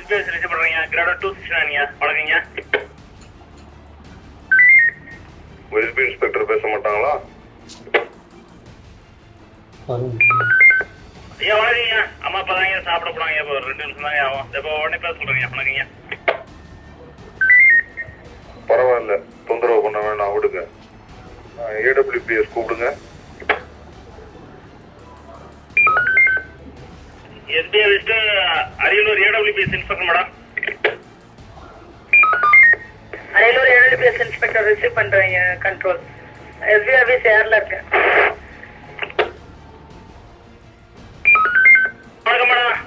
SBS receive பண்றீங்க. கிராடோ 269ங்க. வணக்கங்க. SP inspector பேச மாட்டாங்களா? ஐயா வணக்கங்க. அம்மா அப்பா தாங்க சாப்பிட போனாங்க. இப்போ 2 நிமிஷம் தாங்க ஆகும். இப்போ உடனே பேச சொல்றீங்க. வணக்கங்க. பரவாயில்ல, தொந்தரவு பண்ண வேணாம், விடுங்க. ஏடபிள்யூபிஎஸ் கூப்பிடுங்க. எஸ்பிஐ வச்சுட்டு Ariyalur AWPS inspector madam. Ariyalur AWPS inspector receive பண்றீங்க. கண்ட்ரோல் எஸ்பி ஆஃபீஸ் ஏர்ல இருக்கேன். வணக்கம் மேடம்.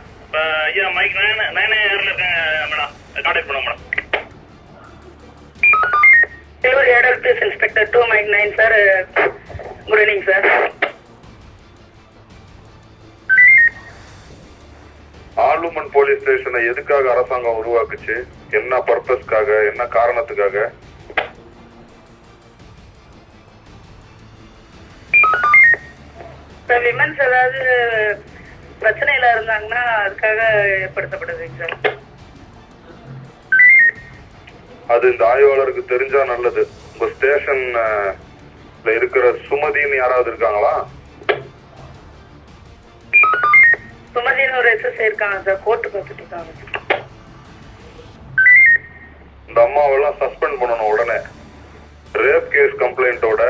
ஐயா மைக் 9 ஏர்ல இருக்கேன் மேடம். கான்டாக்ட் பண்ணுங்க madam. Ariyalur AWPS inspector 2 mike 9 sir. Good evening sir. ஆலுமன் போலீஸ் ஸ்டேஷனை எதுக்காக அரசாங்கம் உருவாக்குச்சு? என்ன பர்பஸ்க்காக, என்ன காரணத்துக்காக? விமன்ஸ் ஏதாவது பிரச்சனையில இருந்தாங்கன்னா அதுக்காக ஏற்படுத்தப்படுதுங்க சார். அது இந்த ஆய்வாளருக்கு தெரிஞ்சா நல்லது. உங்க ஸ்டேஷன்ல இருக்கிற சுமதின்னு யாராவது இருக்காங்களா? சுமதினு ஒரு எஸ்எஸ்ஐ இருக்காங்க சார். கோர்ட்டுக்கு வச்சுட்டு இருக்காங்க. இந்த அம்மாவெல்லாம் சஸ்பெண்ட் பண்ணணும் உடனே. ரேப் கேஸ் கம்ப்ளைண்டோட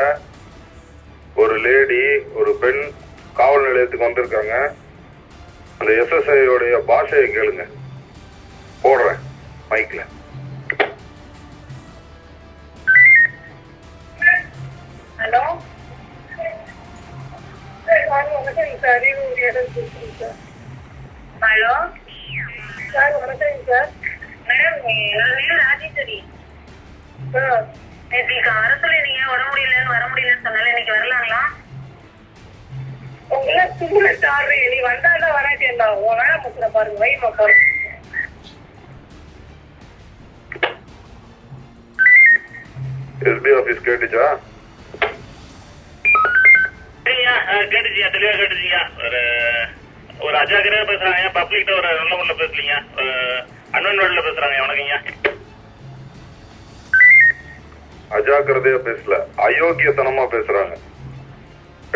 ஒரு லேடி, ஒரு பெண் காவல் நிலையத்துக்கு வந்திருக்காங்க. அந்த எஸ்எஸ்ஐயோடைய பாஷையை கேளுங்க. போடுறேன் மைக்ல. ஹலோ வணக்கம் சார். ஹலோ சார் வணக்கம் சார். மேடம் என் ராஜேஸ்வரி. நேற்று அரசுல நீங்க உடம்பு முடியலன்னு வர முடியலன்னு சொன்னால இன்னைக்கு வரலாங்களா? உங்களை ஸ்டூடெண்ட் ஆர்டர் நீ வந்தாதான் வராட்டி என்ன வேலை முக்கிற பாருங்க. வை மக்கள் எஸ்பி ஆபீஸ் கேட்டுச்சா? கேட்டுச்சியா? தெளிவா கேட்டுச்சியா? ஒரு அஜாக்கிரதையா பேசுறாங்க. பப்ளிக்ட ஒரு நல்ல முறையில் பேசலீங்க. அன்வன் வேர்ட்ல பேசுறாங்க. வணக்கங்க. அஜாக்கிரதையா பேசல, அயோக்கியத்தனமா பேசுறாங்க.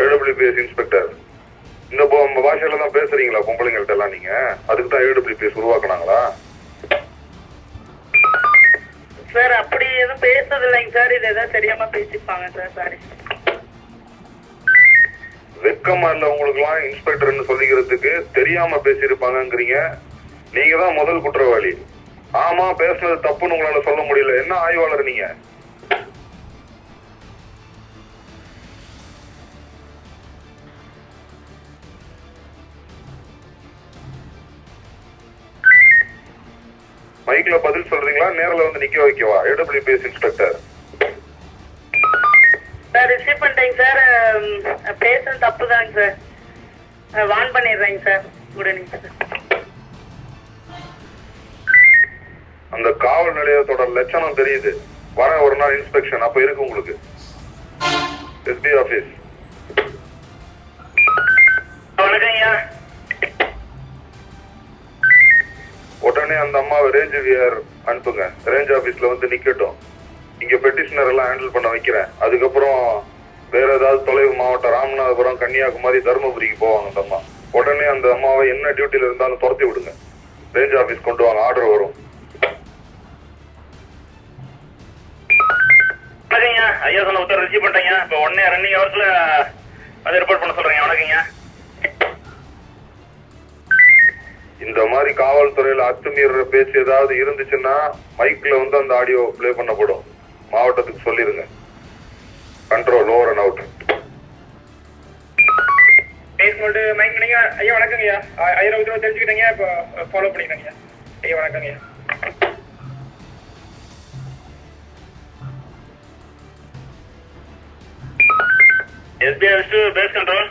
ஏடபிள்யூபிஎஸ் இன்ஸ்பெக்டர், இந்த பாஷையில தான் பேசுறீங்களா பொம்பளைங்கள்ட்ட எல்லாம்? நீங்க அதுக்கு தான் ஏடபிள்யூபிஎஸ் உருவாக்குனாங்களா? சார் அப்படி எதுவும் பேசுறது இல்லைங்க சார். இது எதாவது தெரியாம பேசிப்பாங்க சார். சாரி. வெக்கமா இல்ல உங்களுக்கு எல்லாம் இன்ஸ்பெக்டர்னு சொல்லிக்கிறதுக்கு? தெரியாம பேசியிருப்பாங்கங்கிறீங்க. நீங்க தான் முதல் குற்றவாளி. ஆமா, பேசுனது தப்புன்னு உங்களால சொல்ல முடியல. என்ன ஆய்வாளர் நீங்க? மைக்ல பதில் சொல்றீங்களா? நேரில் வந்து நிக்க வைக்கவா? ஏடபிள்யூபிஎஸ் இன்ஸ்பெக்டர் சார் ரிசீவ் பண்ணிட்டேங்க சார். பேசுறது தப்பு தாங்க சார். வான் பண்ணிடுறேங்க சார். Good evening sir. அந்த காவல் நிலையத்தோட லட்சணம் தெரியுது. வர ஒரு நாள் இன்ஸ்பெக்ஷன் அப்ப இருக்கு உங்களுக்கு. SP office. வணக்கங்கய்யா. உடனே அந்த அம்மாவை ரேஞ்ச் வியர் அனுப்புங்க. ரேஞ்ச் ஆபீஸ்ல வந்து நிக்கட்டும். இங்க பெட்டிஷனர் எல்லாம் ஹேண்டில் பண்ண வைக்கிறேன். அதுக்கப்புறம் வேற ஏதாவது தொலைவு மாவட்டம், ராமநாதபுரம், கன்னியாகுமரி, தருமபுரிக்கு போவாங்க அந்த அம்மா. உடனே அந்த அம்மாவை என்ன டியூட்டில இருந்தாலும் துரத்தி விடுங்க. ரேஞ்ச் ஆபீஸ் கொண்டு வாங்க, ஆர்டர் வரும். ஐயா சொன்ன உத்தரவு ரிசீவ் பண்ணிட்டீங்க. இப்போ உடனே ரன்னிங் ஹவர்ஸ்ல அதை ரிப்போர்ட் பண்ண சொல்றீங்க. வணக்கங்க. இந்த மாதிரி காவல்துறையில அத்துமீற பேச்சு ஏதாவது இருந்துச்சுன்னா மைக்ல வந்து அந்த ஆடியோ பிளே பண்ணப்படும். மாவட்டத்துக்கு சொல்லிருங்க. Control over and out. Mic பண்ணீங்க. ஐயா வணக்கங்கய்யா. 1000 உத்தரவு தெரிஞ்சுக்கிட்டீங்க. இப்போ ஃபாலோ பண்ணிக்கிறேங்க. ஐயா வணக்கங்கய்யா. SBI base control.